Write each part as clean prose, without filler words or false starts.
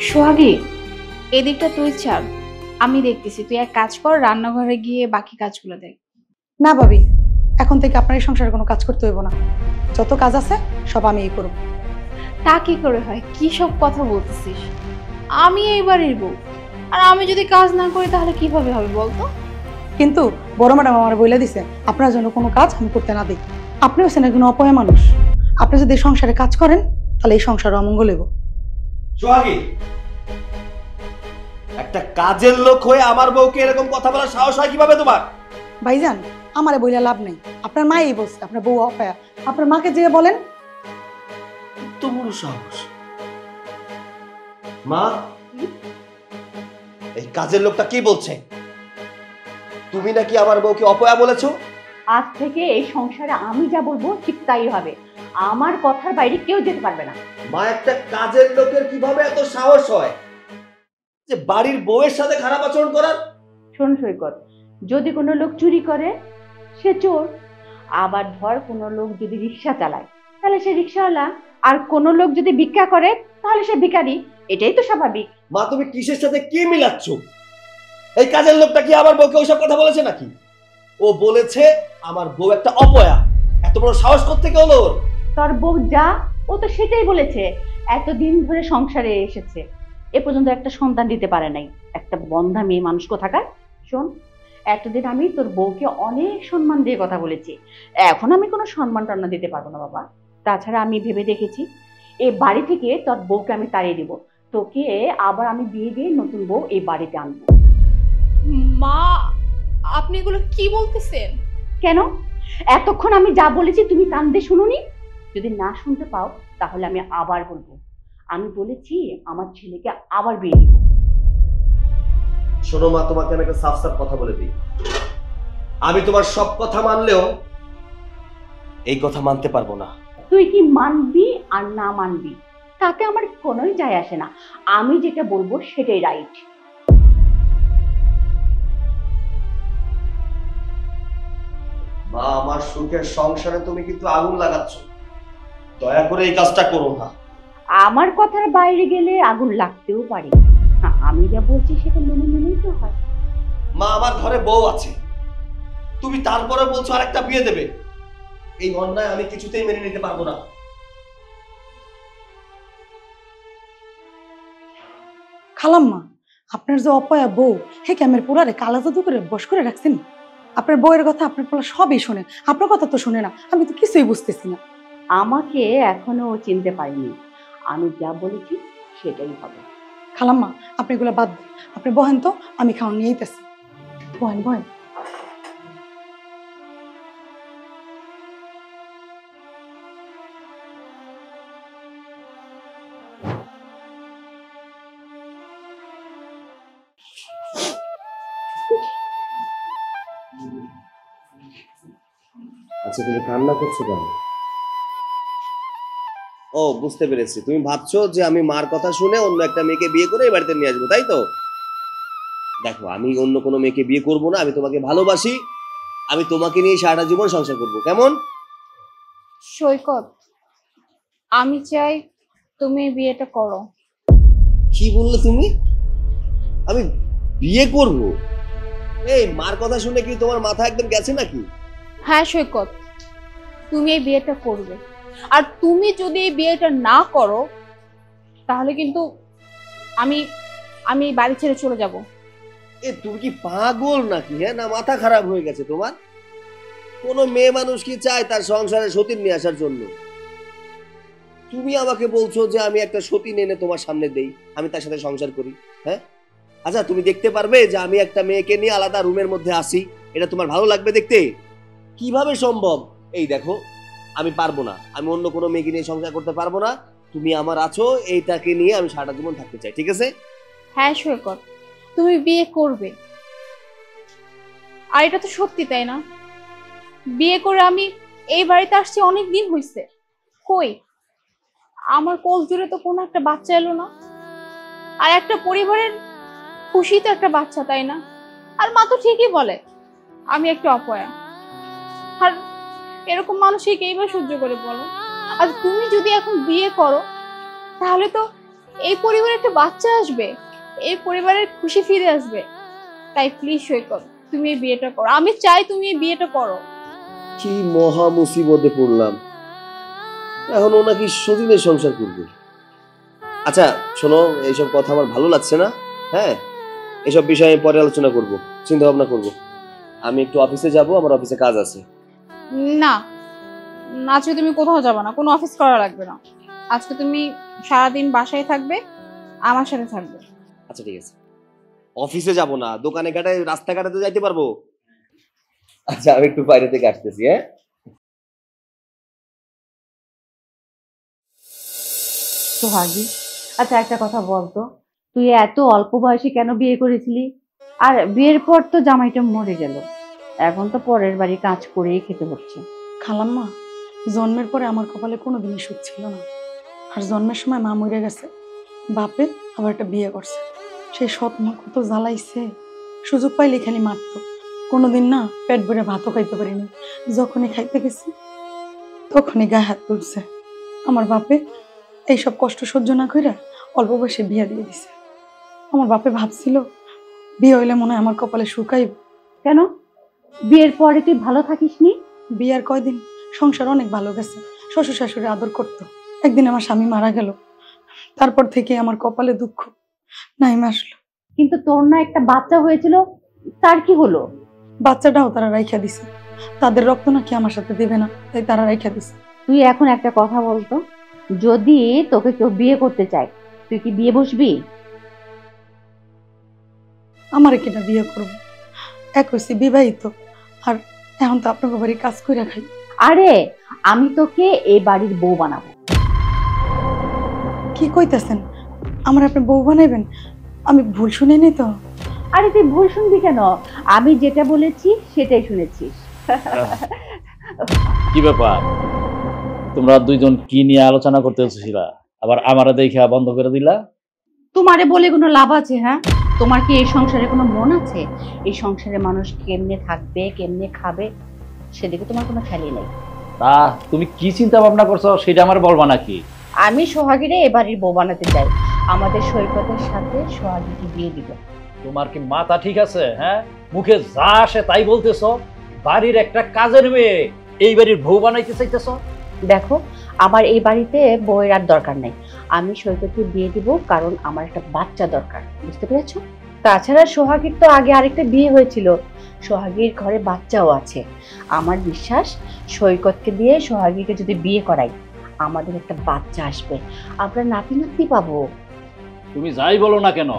সোহাগী, এদিকটা তুই ছাড়, আমি দেখতেছি। তুই এক কাজ কর, রান্নাঘরে গিয়ে বাকি কাজগুলো দেখ। না ভাবি, এখন থেকে আপনার এই সংসারে কোনো কাজ করতে হইব না। যত কাজ আছে সব আমিই করব। তা কি করে হয়? কি সব কথা বলতেছিস? আমি এই বাড়ির বউ, আর আমি যদি কাজ না করি তাহলে কিভাবে হবে বলতো? কিন্তু বড় ম্যাডাম আমার বলে দিছে আপনার জন্য কোনো কাজ আমি করতে না দিই। আপনি হচ্ছেন একজন অপয়া মানুষ। আপনি যদি এই সংসারে কাজ করেন তাহলে এই সংসার অমঙ্গল হইব। সোহাগী, একটা কাজের লোক হয়ে আমার বউকে এরকম কথা বলার সাহস হয় কিভাবে তোমার? ভাইজান, আমারে বইলে লাভ নেই। আপনার মাই বলছে আপনার বউ অপয়া। আপনার মাকে যেয়ে বলেন। এত বড় সাহস! মা, এই কাজের লোকটা কি বলছে? তুমি নাকি আমার বউকে অপয়া বলেছো? আজ থেকে এই সংসারে আমি যা বলবো ঠিক তাই হবে। আমার কথার বাইরে কেউ যেতে পারবে না। মা, একটা কাজের লোকের কিভাবে এত সাহস হয় যে বাড়ির বউয়ের সাথে খারাপ আচরণ করার? শোন সৈকত, যদি কোনো লোক চুরি করে সে চোর, আবার ধর কোনো লোক যদি রিক্সা চালায় তাহলে সে রিক্সাওয়ালা, আর কোনো লোক যদি ভিক্ষা করে তাহলে সে ভিখারি। এটাই তো স্বাভাবিক। মা, তুমি কিসের সাথে কি মিলাচ্ছ? এই কাজের লোকটা কি আমার বউকে ওইসব কথা বলেছে নাকি? ও বলেছে আমার বউ একটা অপয়া। এত বড় সাহস কোত্থেকে হলো ওর? তোর বউ যা, ও তো সেটাই বলেছে। এতদিন ধরে সংসারে এসেছে, এ পর্যন্ত একটা সন্তান দিতে পারে নাই। একটা বন্ধা মেয়ে মানুষ কোথাকার। শোন, এতদিন আমি তোর বউকে অনেক সম্মান দিয়ে কথা বলেছি, এখন আমি কোনো সম্মান টন্না দিতে পারবো না বাবা। তাছাড়া আমি ভেবে দেখেছি এই বাড়ি থেকে তোর বউকে আমি তাড়িয়ে দিব, তোকে আবার আমি বিয়ে দিয়ে নতুন বউ এই বাড়িতে আনবো। মা, আপনি এগুলো কি বলতেছেন? কেন? এতক্ষণ আমি যা বলেছি তুমি কান দিয়ে শুনুনি? যদি না শুনতে পাও তাহলে আমি আবার বলবো। আমি বলেছি আমার ছেলেকে আবার বিয়ে দিব। শোনো মা, তোমাকে আমি একটা সাফ সাফ কথা বলে দিই। আমি তোমার সব কথা মানলেও এই কথা মানতে পারবো না। তুই কি মানবি আর না মানবি তাতে আমার কোনোই যায় আসে না। আমি যেটা বলবো সেটাই রাইট। মা, আমার সুখের সংসারে তুমি কিন্তু আগুন লাগাচ্ছ। দয়া করে এই কাজটা করো না। আমার কথার বাইরে গেলে আগুন লাগতেও পারে। আমি যা বলছি সেটা মেনে নিলেই তো হয়। মা, আমার ঘরে বউ আছে, তুমি তারপরে বলছো আরেকটা বিয়ে দেবে। এই অন্যায় আমি কিছুতেই মেনে নিতে পারবো না। খালাম্মা, আপনার যে অপয়া বউ হে ক্যামের পুরারে কালা জাদু করে বশ করে রাখছেন। আপনার বউয়ের কথা আপনার পোলা সবই শোনে, আপনার কথা তো শোনে না। আমি তো কিছুই বুঝতেছি না। আমাকে এখনো ও চিনতে পারিনি। আমি যা বলেছি সেটাই হবে। খালাম্মা, আপনি এগুলো বাদ দেন। আপনি বহেন তো, আমি খাওয়ান নিয়ে আইতাছি। বহেন বহেন। আচ্ছা, তুমি কান্না করছো কেন? ও, বুঝতে পেরেছি। তুমি ভাবছো যে আমি মার কথা শুনে অন্য একটা মেয়েকে বিয়ে করে এই বাড়িতে নিয়ে আসবো, তাই তো? দেখো, আমি অন্য কোনো মেয়েকে বিয়ে করব না। আমি তোমাকে ভালোবাসি। আমি তোমাকে নিয়ে সারাটা জীবন সংসার করব। কেমন? সৈকত, আমি চাই তুমি এই বিয়েটা করো। কি বললে তুমি? আমি বিয়ে করব? এই মার কথা শুনে কি তোমার মাথা একদম গেছে নাকি? হ্যাঁ সৈকত, তুমি এই বিয়েটা করবে। আর তুমি যদি এই বিয়েটা না করো তাহলে কিন্তু আমি আমি বাড়ি ছেড়ে চলে যাব। তুমি কি পাগল নাকি? হ্যাঁ, না মাথা খারাপ হয়ে গেছে তোমার? কোন মেয়ে মানুষ কি চায় তার সংসারে সতীন নিয়ে আসার জন্য? তুমি আমাকে বলছো যে আমি একটা সতীন এনে তোমার সামনে দেই, আমি তার সাথে সংসার করি। হ্যাঁ, আচ্ছা, তুমি দেখতে পারবে যে আমি একটা মেয়েকে নিয়ে আলাদা রুমের মধ্যে আসি? এটা তোমার ভালো লাগবে দেখতে? কিভাবে সম্ভব? এই দেখো, আমি পারবো না। আমি অন্য কোনো মেয়েকে নিয়ে সংসার করতে পারবো না। তুমি আমার আছো, এইটাকে নিয়ে আমি সারাটা জীবন থাকতে চাই, ঠিক আছে? হ্যাঁ সৈকত, তুমি বিয়ে করবে। আর এটা তো সত্যি, তাই না? বিয়ে করে আমি এই বাড়িতে আসছি অনেক দিন হয়েছে, কই আমার কোল জুড়ে তো কোনো একটা বাচ্চা এলো না। আর একটা পরিবারের খুশি তো একটা বাচ্চা, তাই না? আর মা তো ঠিকই বলে আমি একটা অপয়া। আর এরকম মানুষই কেই বা সহ্য করে বলো? আর তুমি যদি এখন বিয়ে করো তাহলে তো এই পরিবারে একটা বাচ্চা আসবে, এই পরিবারের খুশি ফিরে আসবে। তাই প্লিজ সৈকত, তুমি এই বিয়েটা করো। আমি চাই তুমি এই বিয়েটা করো। কি মহা মুসিবতে পড়লাম, এখন ও নাকি সতীনের সংসার করবে। আচ্ছা শোনো, এইসব কথা আমার ভালো লাগছে না। হ্যাঁ, এসব বিষয়ে আমি পরে আলোচনা করব, চিন্তা ভাবনা করব। আমি একটু অফিসে যাব, আমার অফিসে কাজ আছে। না, আজকে তুমি কোথাও যাবে না, কোনো অফিস করা লাগবে না। আজকে তুমি সারাদিন বাসায় থাকবে, আমার সাথে থাকবে। আচ্ছা ঠিক আছে, অফিসে যাব না, দোকানে ঘাটে রাস্তাঘাটে তো যাইতে পারবো। আচ্ছা আমি একটু বাইরে থেকে আসতেছি। হ্যাঁ, সোহাগী, আচ্ছা একটা কথা বলতো, তুই এত অল্প বয়সে কেন বিয়ে করেছিলি? আর বিয়ের পর তো জামাইটা মরে গেল, এখন তো পরের বাড়ি কাজ করেই খেতে হচ্ছে। খালাম্মা, জন্মের পরে আমার কপালে কোনোদিনই সুখ ছিল না। আর জন্মের সময় মা মরে গেছে, বাপে আবার একটা বিয়ে করছে। সেই সৎ মা কত জ্বালাইছে, সুযোগ পাইলে খালি মারতো। কোনোদিন না পেট ভরে ভাতও খাইতে পারিনি। যখনই খাইতে গেছি তখনই গায়ে হাত তুলছে। আমার বাপে এইসব কষ্ট সহ্য না করে অল্প বয়সে বিয়ে দিয়ে দিছে। আমার বাপে ভাবছিল বিয়ে হইলে মনে হয় আমার কপালে শুকাইব। কেন, বিয়ের পরে তুই ভালো থাকিসনি? বিয়ার কয়দিন সংসার অনেক ভালো গেছে, শ্বশুর শাশুড়ি আদর করতো। একদিন আমার স্বামী মারা গেল, তারপর থেকে আমার কপালে দুঃখ নাইমা আসলো। কিন্তু তোর না একটা বাচ্চা হয়েছিল, তার কি হলো? বাচ্চাটাও তারা রাইখা দিছে, তাদের রক্ত নাকি আমার সাথে দেবে না, তাই তারা রাইখা দিছে। তুই এখন একটা কথা বলতো, যদি তোকে কেউ বিয়ে করতে চায়, তুই কি বিয়ে বসবি? আমার কিনা বিয়ে করবো, এক হয়েছি বিবাহিত, আর এখন তো আপনাকে বাড়ি কাজ করে খাই। আরে আমি তোকে এই বাড়ির বউ বানাবো। কি কইতেছেন? আমার আপনি বউ বানাইবেন? আমি ভুল শুনিনি তো? আরে তুই ভুল শুনবি কেন, আমি যেটা বলেছি সেটাই শুনেছিস। কি ব্যাপার, তোমরা দুইজন কি নিয়ে আলোচনা করতেছিলা, আবার আমারে দেখা বন্ধ করে দিলা? তোমারে বলে কোনো লাভ আছে? হ্যাঁ, তোমার কি এই সংসারে কোনো মন আছে? এই সংসারে মানুষ কেমনে থাকবে, কেমনে খাবে, সেদিকে তোমার কোনো খেয়ালই নেই। তা তুমি কি চিন্তা ভাবনা করছো সেটা আমার বলবা নাকি? আমি সোহাগীরে এ বাড়ির বউ বানাতে চাই, আমাদের সৈকতের সাথে সোহাগীকে বিয়ে দিব। তোমার কি মাথা ঠিক আছে? হ্যাঁ, মুখে যা আসে তাই বলতেছো। বাড়ির একটা কাজের মেয়ে এই বাড়ির বউ বানাইতে চাইতেছো? দেখো, আমার এই বাড়িতে বউয়ের আর দরকার নেই, আমি সৈকতকে বিয়ে দিব কারণ আমার একটা বাচ্চা দরকার, বুঝতে পেরেছো? তাছাড়া সোহাগীর তো আগে আরেকটা বিয়ে হয়েছিল, সোহাগীর ঘরে বাচ্চাও আছে। আমার বিশ্বাস সৈকতকে দিয়ে সোহাগীকে যদি বিয়ে করাই, আমাদের একটা বাচ্চা আসবে, আমরা নাতি নাতনি পাবো। তুমি যাই বলো না কেন,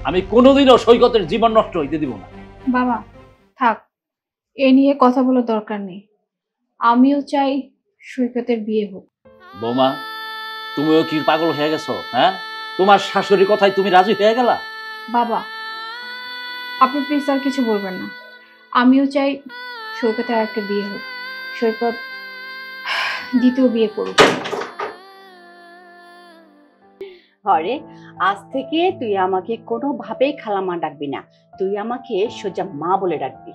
আমি কোনোদিনও সৈকতের জীবন নষ্ট হইতে দিব না। বাবা থাক, এ নিয়ে কথা বলার দরকার নেই। আমিও চাই সৈকতের বিয়ে হোক। বৌমা, তুমিও কি পাগল হয়ে গেছো? হ্যাঁ, তোমার শাশুড়ির কথায় তুমি রাজি হয়ে গেলা? বাবা আপনি প্লিজ আর কিছু বলবেন না, আমিও চাই সৈকতের একটা বিয়ে হোক। সৈকত দ্বিতীয় বিয়ে করুক। হরে, আজ থেকে তুই আমাকে কোনোভাবেই খালামা ডাকবি না, তুই আমাকে সোজা মা বলে ডাকবি।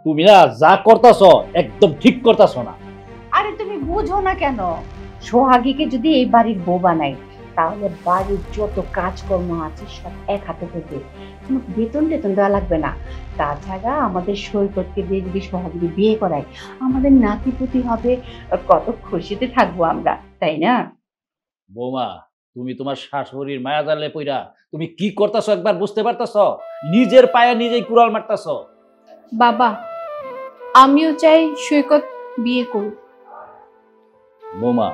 তুমি না যা করতেছো একদম ঠিক করতেছো না। আরে তুমি বুঝো না কেন, সোহাগীকে যদি এই বাড়ির বউ বানাই, তাহলে বাড়ির যত কাজকর্ম আছে সব এক হাতে করবে, কোনো বেতন টেতন দেওয়া লাগবে না। তাছাড়া আমাদের সৈকতকে দিয়ে যদি সোহাগীকে বিয়ে করাই, আমাদের নাতিপুতি হবে, কত খুশিতে থাকবো আমরা, তাই না? বৌমা, তুমি তোমার শাশুড়ির মায়া জালে পইরা তুমি কি করতেছো একবার বুঝতে পারতেছো? নিজের পায়ে নিজেই কুড়াল মারতেছো। বাবা আমিও চাই সৈকত বিয়ে করুক। বৌমা,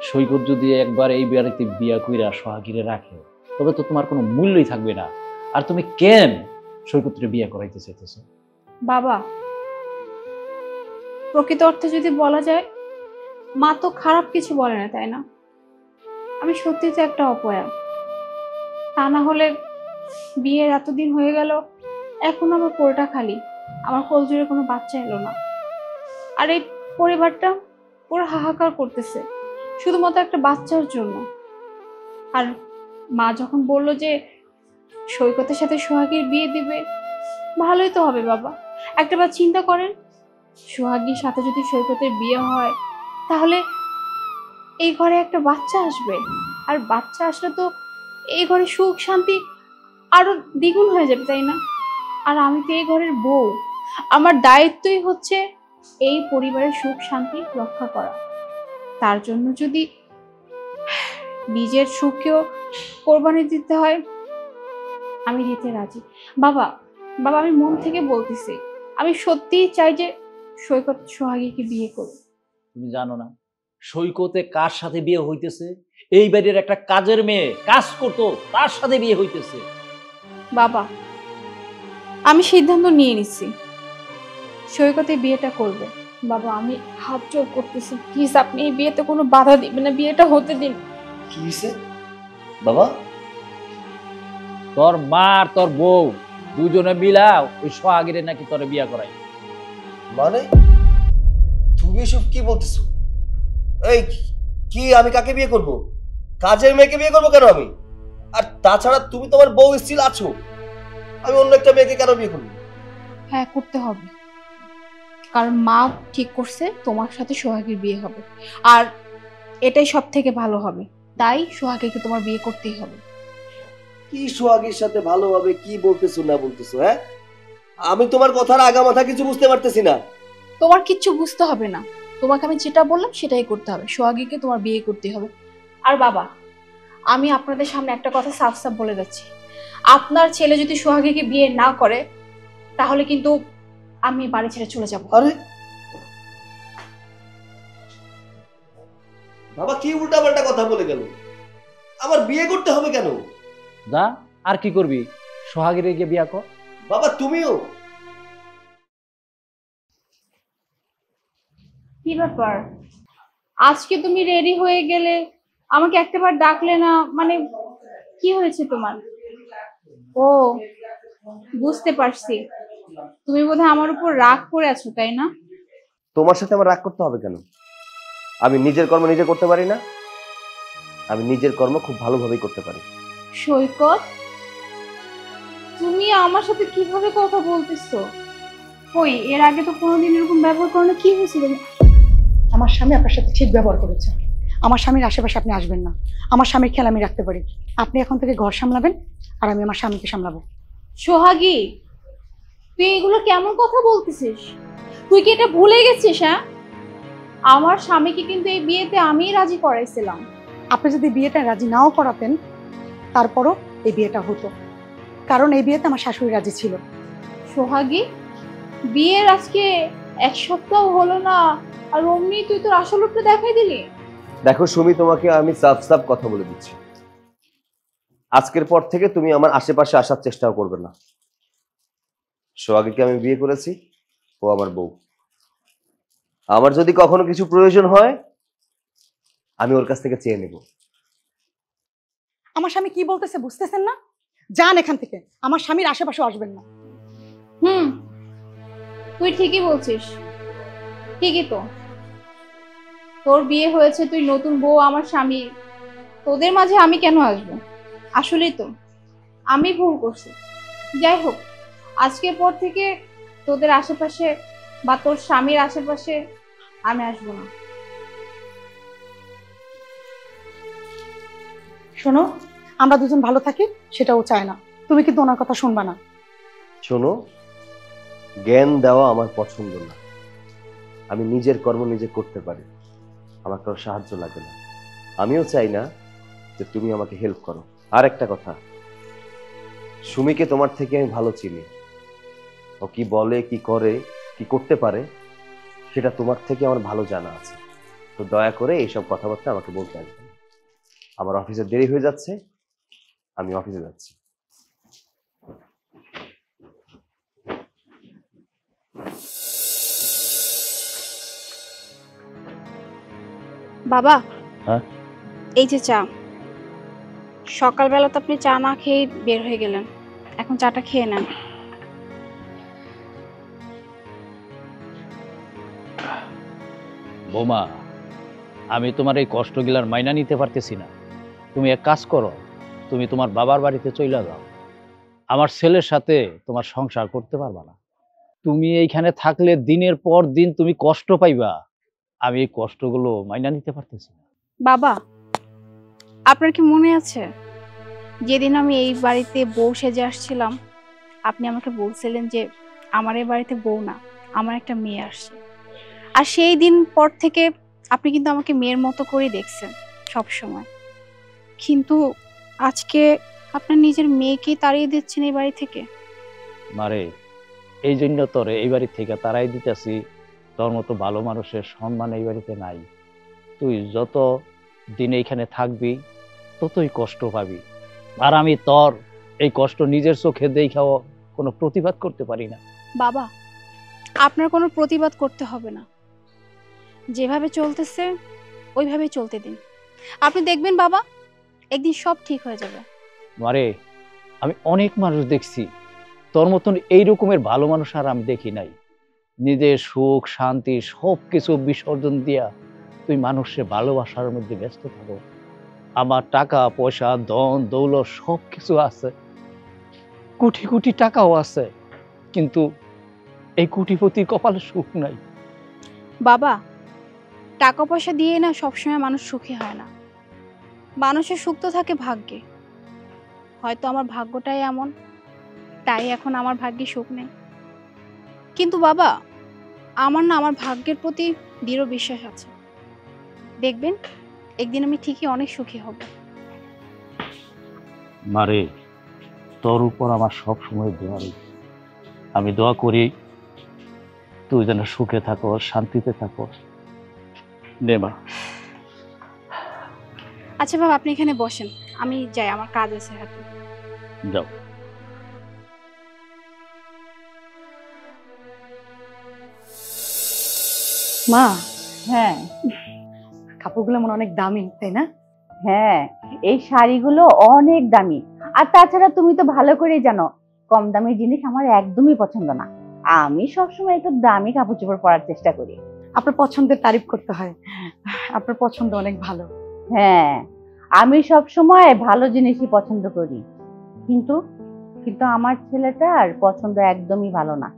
সৈকত যদি একবার এই বাড়িতে বিয়া কইরা সোহাগীরে রাখে, তবে তো তোমার কোনো মূল্যই থাকবে না। আর তুমি কেন সৈকতরে বিয়া করাইতে চাইতেছো? বাবা প্রকৃত অর্থে যদি বলা যায়, মা তো খারাপ কিছু বলে না, তাই না? আমি সত্যি তো একটা অপয়া, তা না হলে বিয়ের এতদিন হয়ে গেল, এখন আমার কোলটা খালি, আমার কোল জুড়ে কোনো বাচ্চা এলো না। আর এই পরিবারটা পুরো হাহাকার করতেছে শুধুমাত্র একটা বাচ্চার জন্য। আর মা যখন বললো যে সৈকতের সাথে সোহাগীর বিয়ে দিবে, ভালোই তো হবে বাবা। একটাবার চিন্তা করেন, সোহাগীর সাথে যদি সৈকতের বিয়ে হয় তাহলে এই ঘরে একটা বাচ্চা আসবে, আর বাচ্চা আসলে তো এই ঘরে সুখ শান্তি আরো দ্বিগুণ হয়ে যাবে, তাই না? আর আমি তো এই ঘরের বউ, আমার দায়িত্বই হচ্ছে এই পরিবারের সুখ শান্তি রক্ষা করা। তার জন্য যদি নিজের সুখকেও কোরবানি দিতে হয়, আমি দিতে রাজি। বাবা, বাবা, আমি মন থেকে বলতেছি, আমি সত্যিই চাই যে সৈকত সোহাগীকে বিয়ে করুক। তুমি জানো না সৈকতে কার সাথে বিয়ে হইতেছে? এই বাড়ির একটা কাজের মেয়ে কাজ করতো, তার সাথে বিয়ে হইতেছে। বাবা, আমি সিদ্ধান্ত নিয়ে নিচ্ছি, সৈকতে বিয়েটা করবে। বাবা, আমি হাত জোর করতেছি, প্লিজ আপনি এই বিয়েতে কোনো বাধা দিবেন না, বিয়েটা হতে দিন। কি হয়েছে বাবা? তোর মা আর তোর বউ দুজনে মিলা ওই সোহাগীরে নাকি তোরে বিয়া করাই। মানে তুমি এসব কি বলতেছো? এই কি, আমি কাকে বিয়ে করব? কাজের মেয়েকে বিয়ে করবো কেন আমি? আর তাছাড়া তুমি তোমার বউ স্টিল আছো, আমি অন্য একটা মেয়েকে কেন বিয়ে করবো? হ্যাঁ, করতে হবে, কারণ মা ঠিক করছে তোমার সাথে সোহাগীর বিয়ে হবে, আর এটাই সব থেকে ভালো হবে, তাই সোহাগীকে তোমার বিয়ে করতেই হবে। কি সোহাগীর সাথে ভালোভাবে কি বলতেছো না বলতেছো? হ্যাঁ, আমি তোমার কথার আগা মাথা কিছু বুঝতে পারতেছি না। তোমার কিচ্ছু বুঝতে হবে না, তোমাকে আমি যেটা বললাম সেটাই করতে হবে, সোহাগীকে তোমার বিয়ে করতে হবে। আর বাবা, আমি আপনাদের সামনে একটা কথা সাফ সাফ বলে যাচ্ছি, আপনার ছেলে যদি সোহাগীকে বিয়ে না করে তাহলে কিন্তু আমি বাড়ি ছেড়ে চলে যাব। আরে বাবা, কি উল্টাপাল্টা কথা বলে গেল? আমার বিয়ে করতে হবে কেন? যা, আর কি করবি? সোহাগীরে গিয়ে বিয়া কর। বাবা তুমিও? কি ব্যাপার, আজকে তুমি রেডি হয়ে গেলে, আমাকে একটাবার ডাকলে না, মানে কি হয়েছে তোমার? ও, বুঝতে পারছি, তুমি বোধহয় আমার উপর রাগ করে আছো, তাই না? তোমার সাথে আমার রাগ করতে হবে কেন? আমি নিজের কর্ম নিজে করতে পারি না? আমি নিজের কর্ম খুব ভালোভাবেই করতে পারি। সৈকত, তুমি আমার সাথে কিভাবে কথা বলতেছো? কই, এর আগে তো কোনোদিন এরকম ব্যবহার করো না, কি হয়েছিল? আমার স্বামী আপনার সাথে ঠিক ব্যবহার করেছে। আমার স্বামীর আশেপাশে আপনি আসবেন না। আমার স্বামীর খেয়াল আমি রাখতে পারি। আপনি এখন থেকে ঘর সামলাবেন, আর আমি আমার স্বামীকে সামলাবো। সোহাগী, তুই এগুলো কেমন কথা বলতেছিস? তুই কি এটা ভুলে গেছিস? হ্যাঁ, আমার স্বামীকে কিন্তু এই বিয়েতে আমিই রাজি করাইছিলাম। আপনি যদি বিয়েটা রাজি নাও করাতেন, তারপরও এই বিয়েটা হতো, কারণ এই বিয়েতে আমার শাশুড়ি রাজি ছিল। সোহাগী, বিয়ের আজকে 1 সপ্তাহ হলো না, আর অমনি তুই তোর আসল রূপটা দেখাই দিলি। দেখো সুমি, তোমাকে আমি সাফ সাফ কথা বলে দিচ্ছি, আজকের পর থেকে তুমি আমার আশেপাশে আসার চেষ্টাও করবে না। সোহাগীকে আমি বিয়ে করেছি, ও আমার বউ। আমার যদি কখনো কিছু প্রয়োজন হয় আমি ওর কাছ থেকে চেয়ে নেব। আমার স্বামী কি বলতেছে বুঝতেছেন না? যান এখান থেকে, আমার স্বামীর আশেপাশে আসবেন না। হুম, তুই ঠিকই বলছিস, ঠিকই তো। তোর বিয়ে হয়েছে, তুই নতুন বউ, আমার স্বামী, তোদের মাঝে আমি কেন আসবো? আসলেই তো আমি ভুল করছি। যাই হোক, আজকের পর থেকে তোদের আশেপাশে বা তোর স্বামীর আশেপাশে আমি আসবো না। শোনো, আমরা দুজন ভালো থাকি সেটাও চায় না, তুমি কিন্তু ওনার কথা শুনবা না। শোনো, জ্ঞান দেওয়া আমার পছন্দ না। আমি নিজের কর্ম নিজে করতে পারি, আমার কারো সাহায্য লাগে না। আমিও চাই না যে তুমি আমাকে হেল্প করো। আর একটা কথা, সুমিকে তোমার থেকে আমি ভালো চিনি। ও কি বলে, কি করে, কি করতে পারে সেটা তোমার থেকে আমার ভালো জানা আছে। তো দয়া করে এইসব কথাবার্তা আমাকে বলতে আসবে না। আমার অফিসে দেরি হয়ে যাচ্ছে, আমি অফিসে যাচ্ছি। বাবা, হ্যাঁ? এই যে চা। সকালবেলা তো আপনি চা না খেয়ে বের হয়ে গেলেন, এখন চাটা খেয়ে নেন। বোমা, আমি তোমার এই কষ্টগুলার মাইনা নিতে পারতেছি না। তুমি এক কাজ করো, তুমি তোমার বাবার বাড়িতে চলে যাও। আমার ছেলের সাথে তোমার সংসার করতে পারবা না। তুমি এইখানে থাকলে দিনের পর দিন তুমি কষ্ট পাইবা, আমি এই কষ্টগুলো মাইনা নিতে পারতেছি না। বাবা, আপনার কি মনে আছে যেদিন আমি এই বাড়িতে বউ সেজে আসছিলাম, আপনি আমাকে বলছিলেন যে আমার এই বাড়িতে বউ না, আমার একটা মেয়ে আসছে। আর সেই দিন পর থেকে আপনি কিন্তু আমাকে মেয়ের মতো করেই দেখছেন সব সময়। কিন্তু আজকে আপনার নিজের মেয়েকেই তাড়িয়ে দিচ্ছেন এই বাড়ি থেকে। মারে, এই জন্য তোরে এই বাড়ি থেকে তারাই দিতেছি, তোর মতো ভালো মানুষের সম্মান এই বাড়িতে নাই। তুই যত দিন এইখানে থাকবি ততই কষ্ট পাবি, আর আমি তোর এই কষ্ট নিজের চোখে দেখাও কোনো প্রতিবাদ করতে পারি না। বাবা, আপনার কোনো প্রতিবাদ করতে হবে না, যেভাবে চলতেছে ওইভাবে চলতে দিন। আপনি দেখবেন বাবা, একদিন সব ঠিক হয়ে যাবে। মারে, আমি অনেক মানুষ দেখছি, তোর মতন এই রকমের ভালো মানুষ আর আমি দেখি নাই। নিজের সুখ শান্তি সব কিছু বিসর্জন দিয়া তুই মানুষের ভালোবাসার মধ্যে ব্যস্ত থাকো। আমার টাকা পয়সা ধন দৌলত সব কিছু আছে, কোটি কোটি টাকাও আছে, কিন্তু এই কোটিপতির কপালে সুখ নাই। বাবা, টাকা পয়সা দিয়ে না সবসময় মানুষ সুখী হয় না, মানুষের সুখ তো থাকে ভাগ্যে। হয়তো আমার ভাগ্যটাই এমন, তাই এখন আমার ভাগ্যে সুখ নেই। কিন্তু বাবা, আমার না আমার ভাগ্যের প্রতি দৃঢ় বিশ্বাস আছে। দেখবেন একদিন আমি ঠিকই অনেক সুখী হব। মারে, তোর উপর আমার সব সময় দোয়া রয়েছে। আমি দোয়া করি তুই যেন সুখে থাকো, শান্তিতে থাকো। নে মা। আচ্ছা বাবা, আপনি এখানে বসেন, আমি যাই, আমার কাজ আছে হাতে। যাও। মা, হ্যাঁ কাপড়গুলো মনে অনেক দামি, তাই না? হ্যাঁ, এই শাড়িগুলো অনেক দামি। আর তাছাড়া তুমি তো ভালো করেই জানো, কম দামি জিনিস আমার একদমই পছন্দ না। আমি সবসময় একটু দামি কাপড় চোপড় পরার চেষ্টা করি। আপনার পছন্দের তারিফ করতে হয়, আপনার পছন্দ অনেক ভালো। হ্যাঁ, আমি সবসময় ভালো জিনিসই পছন্দ করি, কিন্তু কিন্তু আমার ছেলেটার পছন্দ একদমই ভালো না।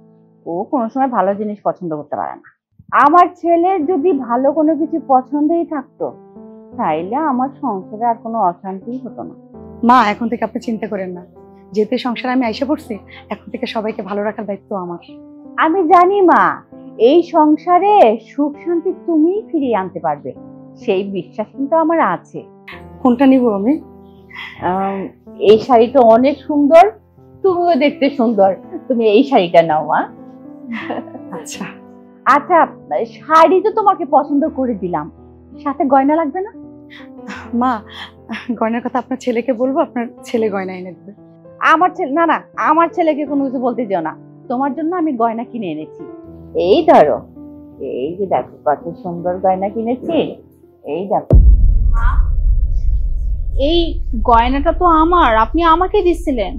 ও কোনো সময় ভালো জিনিস পছন্দ করতে পারে না। আমার ছেলের যদি ভালো কোনো কিছু পছন্দই থাকতো, তাইলে আমার সংসারে আর কোনো অশান্তিই হতো না। মা, এখন থেকে আপনি চিন্তা করেন না, যেহেতু সংসারে আমি আইসা পড়ছি, এখন থেকে সবাইকে ভালো রাখার দায়িত্ব আমার। আমি জানি মা, এই সংসারে সুখ শান্তি তুমিই ফিরিয়ে আনতে পারবে, সেই বিশ্বাস কিন্তু আমার আছে। কোনটা নিব আমি? এই শাড়িটা অনেক সুন্দর, তুমিও দেখতে সুন্দর, তুমি এই শাড়িটা নাও মা। আচ্ছা আচ্ছা, শাড়ি তো তোমাকে পছন্দ করে দিলাম, সাথে গয়না লাগবে না? মা, গয়নার কথা আপনার ছেলেকে বলবো, আপনার ছেলে গয়না এনে দেবে। আমার ছেলে না না, আমার ছেলেকে কোনো কিছু বলতে যেও না, তোমার জন্য আমি গয়না কিনে এনেছি। এই ধরো, এই যে দেখো কত সুন্দর গয়না কিনেছি, এই দেখো। এই গয়নাটা তো আমার, আপনি আমাকে দিচ্ছিলেন,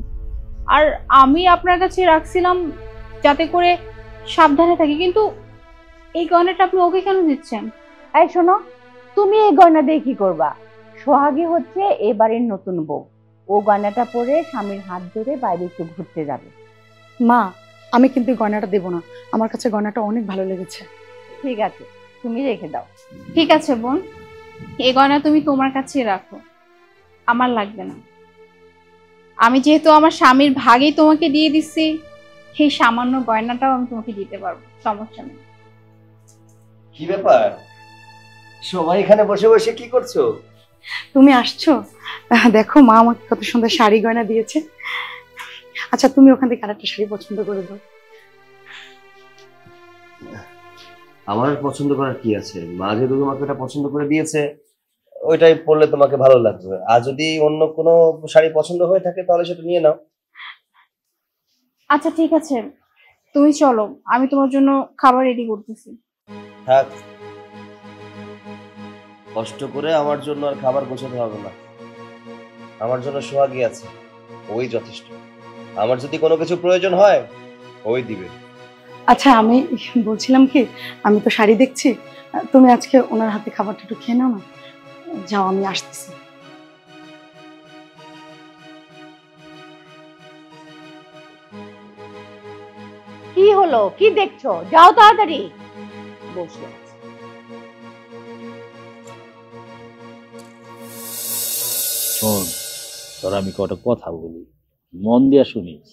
আর আমি আপনার কাছে রাখছিলাম যাতে করে সাবধানে থাকি, কিন্তু এই গয়নাটা আপনি ওকে কেন দিচ্ছেন? এই শোনো, তুমি এই গয়না দিয়ে কি করবা? সোহাগী হচ্ছে এ বাড়ির নতুন বউ, ও গয়নাটা পরে স্বামীর হাত ধরে বাইরে একটু ঘুরতে যাবে। মা, আমি কিন্তু এই গয়নাটা দেবো না, আমার কাছে গয়নাটা অনেক ভালো লেগেছে। ঠিক আছে, তুমি রেখে দাও। ঠিক আছে বোন, এই গয়না তুমি তোমার কাছেই রাখো, আমার লাগবে না। আমি যেহেতু আমার স্বামীর ভাগেই তোমাকে দিয়ে দিচ্ছি, সেই সামান্য গয়নাটাও আমি তোমাকে দিতে পারবো, সমস্যা নেই। কি ব্যাপার, সবাই এখানে বসে বসে কি করছো? তুমি আসছো? দেখো মা আমাকে কত সুন্দর শাড়ি গয়না দিয়েছে। আচ্ছা, তুমি ওখান থেকে আরেকটা শাড়ি পছন্দ করে দাও। আমার পছন্দ করার কি আছে? মা যেহেতু তোমাকে এটা পছন্দ করে দিয়েছে, ওইটাই পরলে তোমাকে ভালো লাগবে। আর যদি অন্য কোনো শাড়ি পছন্দ হয়ে থাকে তাহলে সেটা নিয়ে নাও। আচ্ছা ঠিক আছে, তুমি চলো, আমি তোমার জন্য খাবার রেডি করতেছি। থাক, কষ্ট করে আমার জন্য আর খাবার গোছাতে হবে না। আমার জন্য সোহাগী আছে, ওই যথেষ্ট। আমার যদি কোনো কিছু প্রয়োজন হয় ওই দিবে। আচ্ছা, আমি বলছিলাম কি, আমি তো শাড়ি দেখছি, তুমি আজকে ওনার হাতে খাবারটা একটু খেয়ে নাও না। যাও, আমি আসতেছি। কি কি হলো, কি দেখছো? যাও তাড়াতাড়ি। বসে আছে। শোন, তোর আমি কটা কথা বলি, মন দিয়া শুনিস।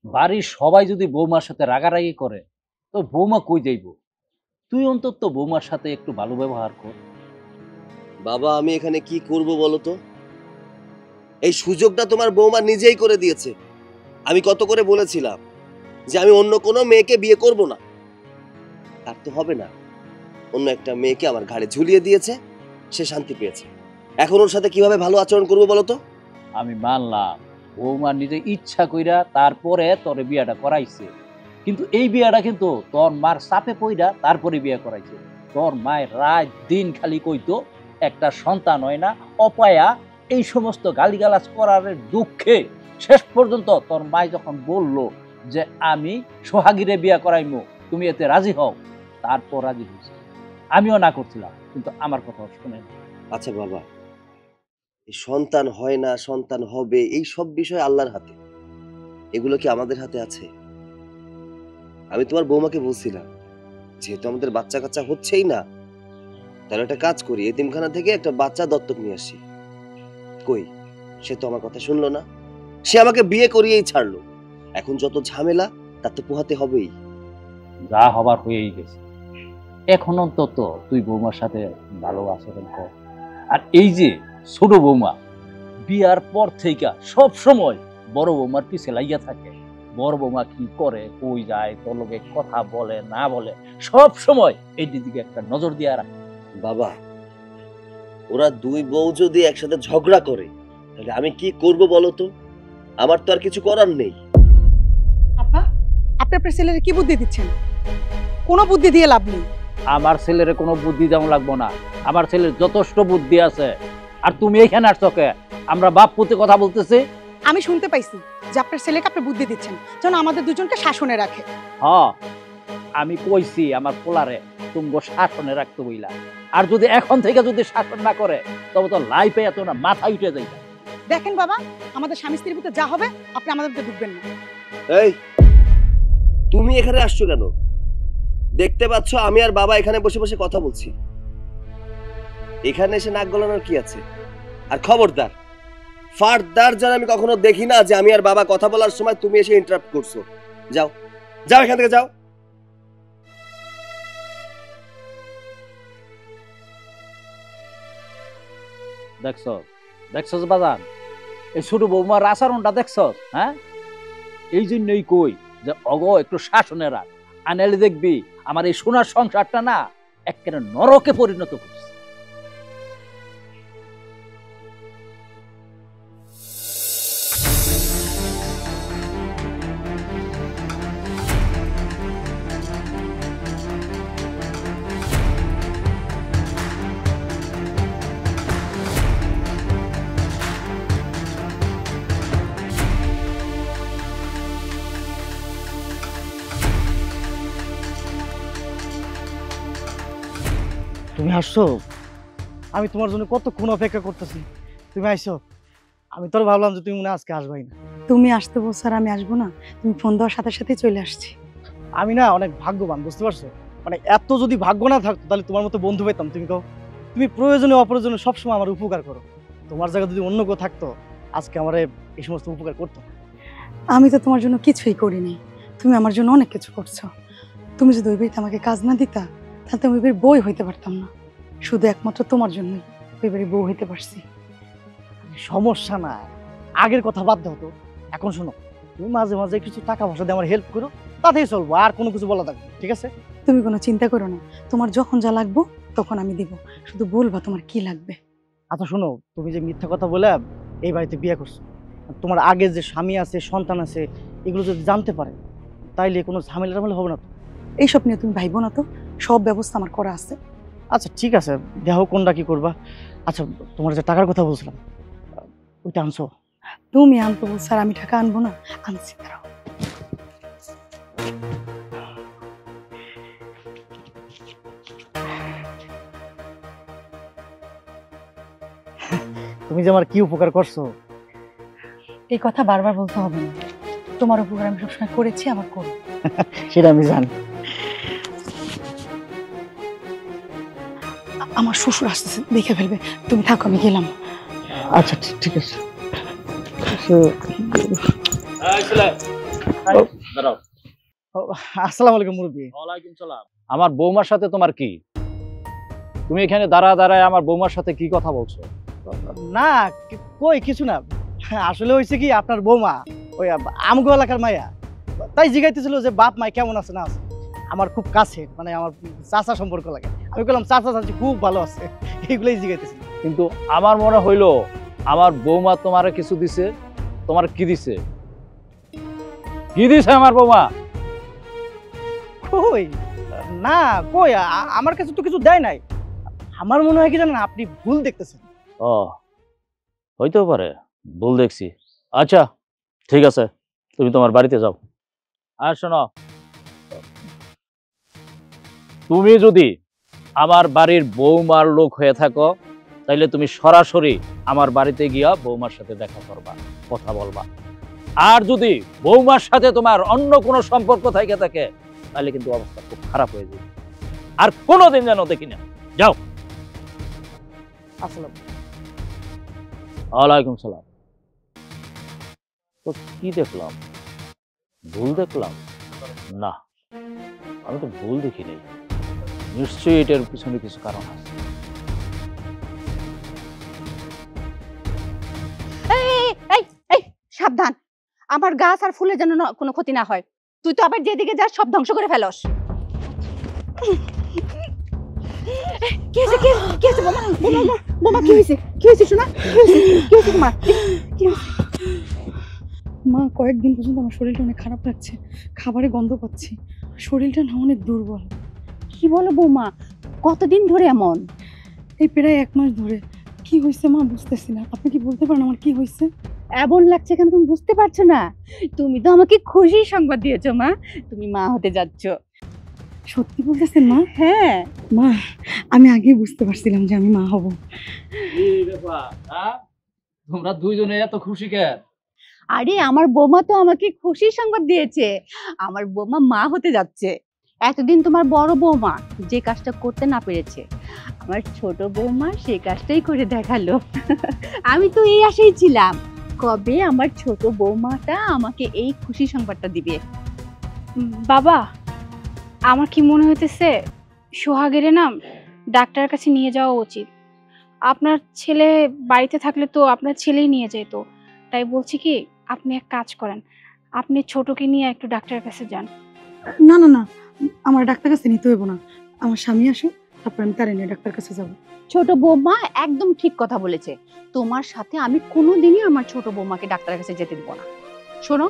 বাড়ির সবাই যদি বৌমার সাথে রাগারাগি করে তো বৌমা কই যাইব? তুই অন্তত বৌমার সাথে একটু ভালো ব্যবহার কর। বাবা আমি এখানে কি করব বলো তো? এই সুযোগটা তোমার বৌমা নিজেই করে দিয়েছে। আমি কত করে বলেছিলাম যে আমি অন্য কোনো মেয়েকে বিয়ে করব না, তার তো হবে না। অন্য একটা মেয়েকে আমার ঘাড়ে ঝুলিয়ে দিয়েছে, সে শান্তি পেয়েছে। এখন ওর সাথে কিভাবে ভালো আচরণ করবো বলো তো? আমি মানলাম বৌমা নিজে ইচ্ছা কইরা তারপরে তোরে বিয়াটা করাইছে, কিন্তু এই বিয়াটা কিন্তু তোর মার চাপে পইরা তারপরে বিয়ে করাইছে। তোর মায়ের রাত দিন খালি কইতো একটা সন্তান হয় না, অপায়া, এই সমস্ত গালিগালাজ করার দুঃখে শেষ পর্যন্ত তোর মাই যখন বলল যে আমি সোহাগীরে বিয়ে করাইমু, তুমি এতে রাজি হও, তারপর রাজি হয়েছে। আমিও না করছিলাম, কিন্তু আমার কথা শুনে না। আচ্ছা বাবা, এই সন্তান হয় না সন্তান হবে এই সব বিষয় আল্লাহর হাতে, এগুলো কি আমাদের হাতে আছে? আমি তোমার বৌমাকে বলছিলাম যেহেতু আমাদের বাচ্চা কাচ্চা হচ্ছেই না, তাহলে একটা কাজ করি, এতিমখানা থেকে একটা বাচ্চা দত্তক নিয়ে আসি। কই, সে তো আমার কথা শুনলো না, সে আমাকে বিয়ে করিয়েই ছাড়লো। এখন যত ঝামেলা তার তো পোহাতে হবেই। যা হবার হয়েই গেছে, এখন অন্তত তুই বৌমার সাথে ভালো আচরণ কর। আর এই যে ছোট বৌমা, বিয়ার পর থেকে সব সময় বড় বৌমার পিছে লাইয়া থাকে। বড় বৌমা কি করে, কই যায়, তোর লগে কথা বলে না বলে, সব সময় এই দিকে একটা নজর দিয়ে রাখে। বাবা, ওরা দুই বউ যদি একসাথে ঝগড়া করে তাহলে আমি কি করব বলো তো? আমার তো আর কিছু করার নেই। আপা, আপনি আপনার ছেলের কি বুদ্ধি দিচ্ছেন? কোনো বুদ্ধি দিয়ে লাভ নেই। আমার ছেলের কোনো বুদ্ধি যেমন লাগবো না, আমার ছেলের যথেষ্ট বুদ্ধি আছে। আর তুমি এখানে আসছো কে? আমরা বাপ পুতে কথা বলতেছি। আমি শুনতে পাইছি যে আপনার ছেলেকে আপনি বুদ্ধি দিচ্ছেন যেন আমাদের দুজনকে শাসনে রাখে। হ্যাঁ, আমি কইছি আমার পোলারে তুমগো শাসনে রাখতে বইলা। আর যদি এখন থেকে যদি শাসন না করে তবে তো লাইফে এত না মাথায় উঠে যাইবে। দেখেন বাবা, আমাদের স্বামী স্ত্রীর ভিতরে যা হবে আপনি আমাদের ভিতরে ঢুকবেন না। এই, তুমি এখানে আসছো কেন? দেখতে পাচ্ছ আমি আর বাবা এখানে বসে বসে কথা বলছি, এখানে এসে নাক গলানোর কি আছে? আর খবরদার, ফারদার যেন আমি কখনো দেখি না যে আমি আর বাবা কথা বলার সময় তুমি এসে ইন্টারাপ্ট করছো। যাও, যাও এখান থেকে যাও। দেখছো, দেখছো বাজান, এই ছোট বৌমার আচরণটা দেখছো? হ্যাঁ, এই জন্যই কই যে অগ একটু শাসনে রাখ, আনালে দেখবি আমার এই সোনার সংসারটা না একেবারে নরকে পরিণত করছে। তুমি আসছো? আমি তোমার জন্য কতক্ষণ অপেক্ষা করতেছি, তুমি আইছো। আমি তোর ভাবলাম যে তুমি মনে হয় আজকে আসবাই না। তুমি আসতে বলছো আর আমি আসবো না? তুমি ফোন দেওয়ার সাথে সাথে চলে আসছি। আমি না অনেক ভাগ্যবান, বুঝতে পারছো? মানে এত যদি ভাগ্য না থাকতো তাহলে তোমার মতো বন্ধু পেতাম। তুমি কও, তুমি প্রয়োজনে অপ্রয়োজনে সবসময় আমার উপকার করো। তোমার জায়গায় যদি অন্য কেউ থাকতো আজকে আমার এই সমস্ত উপকার করতো না। আমি তো তোমার জন্য কিছুই করিনি, তুমি আমার জন্য অনেক কিছু করছো। তুমি যদি ওই বাড়িতে আমাকে কাজ না দিতা তাহলে তো আমি ওই বাড়ির বই হইতে পারতাম না। শুধু একমাত্র তোমার জন্যই ওই বাড়ির বউ হইতে পারছি। সমস্যা না, আগের কথা বাদ দাও তো। এখন শোনো, তুমি মাঝে মাঝে কিছু টাকা পয়সা দিয়ে আমার হেল্প করো, তাতেই চলবো, আর কোনো কিছু বলা থাকবে, ঠিক আছে? তুমি কোনো চিন্তা করো না, তোমার যখন যা লাগবো তখন আমি দিব, শুধু বলবা তোমার কি লাগবে। আচ্ছা শোনো, তুমি যে মিথ্যা কথা বলে এই বাড়িতে বিয়ে করছো, তোমার আগে যে স্বামী আছে সন্তান আছে এগুলো যদি জানতে পারে তাইলে কোনো ঝামেলা টামেলা হবে না তো? এইসব নিয়ে তুমি ভাইবো না তো, সব ব্যবস্থা আমার করা আছে। আচ্ছা ঠিক আছে, দেখো কোনটা কি করবা। আচ্ছা তোমার যে টাকার কথা বলছিলাম ওইটা আনছো? তুমি আনতে বলছো আর আমি টাকা আনবো না? আনছি, দাঁড়াও। তুমি যে আমার কি উপকার করছো। এই কথা বারবার বলতে হবে না, তোমার উপকার আমি সবসময় করেছি, আবার করব। সেটা আমি জানি। আমার শ্বশুর আসতেছে, দেখে ফেলবে, তুমি থাকো, আমি গেলাম। আচ্ছা ঠিক আছে। দাঁড়াও। আসসালামু আলাইকুম মুরব্বী। ওয়ালাইকুম সালাম। আমার বৌমার সাথে তোমার কি? তুমি এখানে দাঁড়ায় আমার বৌমার সাথে কি কথা বলছো? না কই কিছু না, আসলে হয়েছে কি আপনার বৌমা ওই আমগো এলাকার মাইয়া, তাই জিজ্ঞাইতেছিল যে বাপ মাই কেমন আছে না আছে। আমার খুব কাছে, মানে আমার চাচা সম্পর্ক লাগে। আমি বললাম চাচা চাচি খুব ভালো আছে, এইগুলোই জিজ্ঞাইতেছিল। কিন্তু আমার মনে হইলো আমার বৌমা তোমার কিছু দিছে। তোমার কি দিছে? কি দিছে আমার বৌমা? কই না কই আমার কাছে তো কিছু দেয় নাই। আমার মনে হয় কি জানেন, আপনি ভুল দেখতেছেন। ও হইতেও পারে, ভুল দেখছি। আচ্ছা ঠিক আছে, তুমি তোমার বাড়িতে যাও। আর শোনো, তুমি যদি আমার বাড়ির বৌমার লোক হয়ে থাকো তাইলে তুমি সরাসরি আমার বাড়িতে গিয়া বৌমার সাথে দেখা করবা, কথা বলবা। আর যদি বৌমার সাথে তোমার অন্য কোনো সম্পর্ক থেকে থাকে তাহলে কিন্তু অবস্থা খুব খারাপ হয়ে যাবে। আর কোনোদিন যেন দেখি না। যাও। আসসালাম। ওয়ালাইকুম সালাম। তো কি দেখলাম? ভুল দেখলাম? না, আমি তো ভুল দেখি নাই। নিশ্চয়ই এটার পিছনে কিছু কারণ আছে। সাবধান, আমার গাছ আর ফুলের যেন কোনো ক্ষতি না হয়। তুই তো আবার যেদিকে যাস সব ধ্বংস করে ফেলস। কি হয়েছে কি হয়েছে বোমা? বোমা কি হয়েছে? কি হয়েছে শোনা? কি হয়েছে তোমার? কি হয়েছে? মা, কয়েকদিন পর্যন্ত আমার শরীরটা অনেক খারাপ লাগছে, খাবারে গন্ধ পাচ্ছি, শরীরটা না অনেক দুর্বল। কি বলো বৌমা, কতদিন ধরে এমন? এই প্রায় 1 মাস ধরে। কি হয়েছে মা বুঝতেছি না, আপনি কি বলতে পারেন আমার কি হয়েছে? এমন লাগছে কেন, তুমি বুঝতে পারছো না? তুমি তো আমাকে খুশির সংবাদ দিয়েছো মা, তুমি মা হতে যাচ্ছ। সত্যি বলতেছেন মা? হ্যাঁ মা, আমি আগেই বুঝতে পারছিলাম যে আমি মা হব। তোমরা দুইজনে এত খুশি কেন? আরে আমার বৌমা তো আমাকে খুশির সংবাদ দিয়েছে, আমার বৌমা মা হতে যাচ্ছে। এতদিন তোমার বড় বৌমা যে কাজটা করতে না পেরেছে, আমার ছোট বৌমা সেই কাজটাই করে দেখালো। আমি তো এই আশাই ছিলাম, কবে আমার ছোট বৌমাটা আমাকে এই খুশি সংবাদটা দিবে। বাবা, আমার কি মনে হইতেছে সোহাগের না ডাক্তারের কাছে নিয়ে যাওয়া উচিত। আপনার ছেলে বাড়িতে থাকলে তো আপনার ছেলেই নিয়ে যেত। তাই বলছি কি, আপনি এক কাজ করেন, আপনি ছোটকে নিয়ে একটু ডাক্তারের কাছে যান। না না না, আমার ডাক্তার কাছে নিতে হইব না, আমার স্বামী আসুক, তারপর আমি তারে নিয়ে ডাক্তার কাছে যাব। ছোট বৌমা একদম ঠিক কথা বলেছে, তোমার সাথে আমি কোনোদিনই আমার ছোট বৌমাকে ডাক্তারের কাছে যেতে দিব না। শোনো,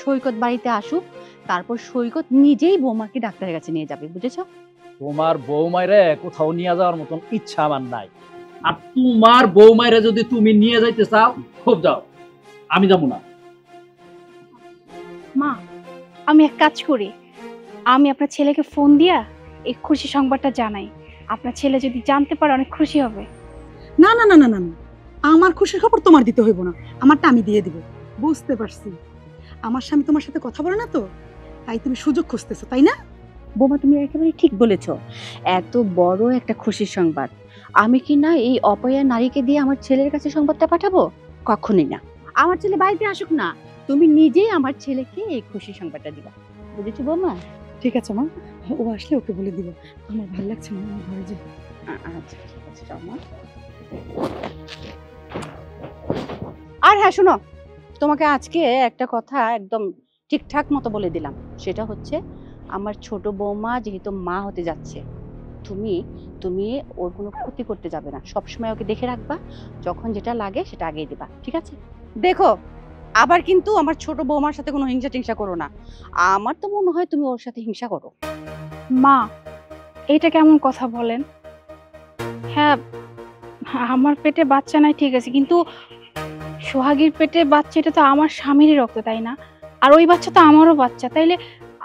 সৈকত বাড়িতে আসুক, তারপর সৈকত নিজেই বৌমাকে ডাক্তারের কাছে নিয়ে যাবে, বুঝেছো? তোমার বৌমাইরে কোথাও নিয়ে যাওয়ার মতন ইচ্ছা আমার নাই। আর তোমার বৌমাইরে যদি তুমি নিয়ে যাইতে চাও, খুব যাও, আমি যাবো না। মা, আমি এক কাজ করি, আমি আপনার ছেলেকে ফোন দিয়া এই খুশি সংবাদটা জানাই। আপনার ছেলে যদি জানতে পারে অনেক খুশি হবে। না না না না না না, আমার খুশির খবর তোমার দিতে হইব না, আমারটা আমি দিয়ে দিব। বুঝতে পারছি, আমার স্বামী তোমার সাথে কথা বলে না তো, তাই তুমি সুযোগ খুঁজতেছো, তাই না? বৌমা তুমি একেবারে ঠিক বলেছো, এত বড় একটা খুশির সংবাদ আমি কি না এই অপয়া নারীকে দিয়ে আমার ছেলের কাছে সংবাদটা পাঠাবো? কখনোই না। আমার ছেলে বাড়িতে আসুক না, তুমি নিজেই আমার ছেলেকে এই খুশির সংবাদটা দিবা, বুঝেছো বৌমা? ঠিক আছে মা, ও আসলে ওকে বলে দিব। আমার ভালো লাগছে না, আমি ঘরে যাই। আচ্ছা ঠিক আছে, যাও মা। আর হ্যাঁ শোনো, তোমাকে আজকে একটা কথা একদম ঠিকঠাক মতো বলে দিলাম, সেটা হচ্ছে আমার ছোট বৌমা যেহেতু মা হতে যাচ্ছে, তুমি তুমি ওর কোনো ক্ষতি করতে যাবে না, সবসময় ওকে দেখে রাখবা, যখন যেটা লাগে সেটা আগেই দিবা, ঠিক আছে? দেখো, আবার কিন্তু আমার ছোট বৌমার সাথে কোনো হিংসা টিংসা করো না, আমার তো মনে হয় তুমি ওর সাথে হিংসা করো। মা, এটা কেমন কথা বলেন? হ্যাঁ, আমার পেটে বাচ্চা নাই ঠিক আছে, কিন্তু সোহাগীর পেটে বাচ্চা, এটা তো আমার স্বামীরই রক্ত, তাই না? আর ওই বাচ্চা তো আমারও বাচ্চা, তাইলে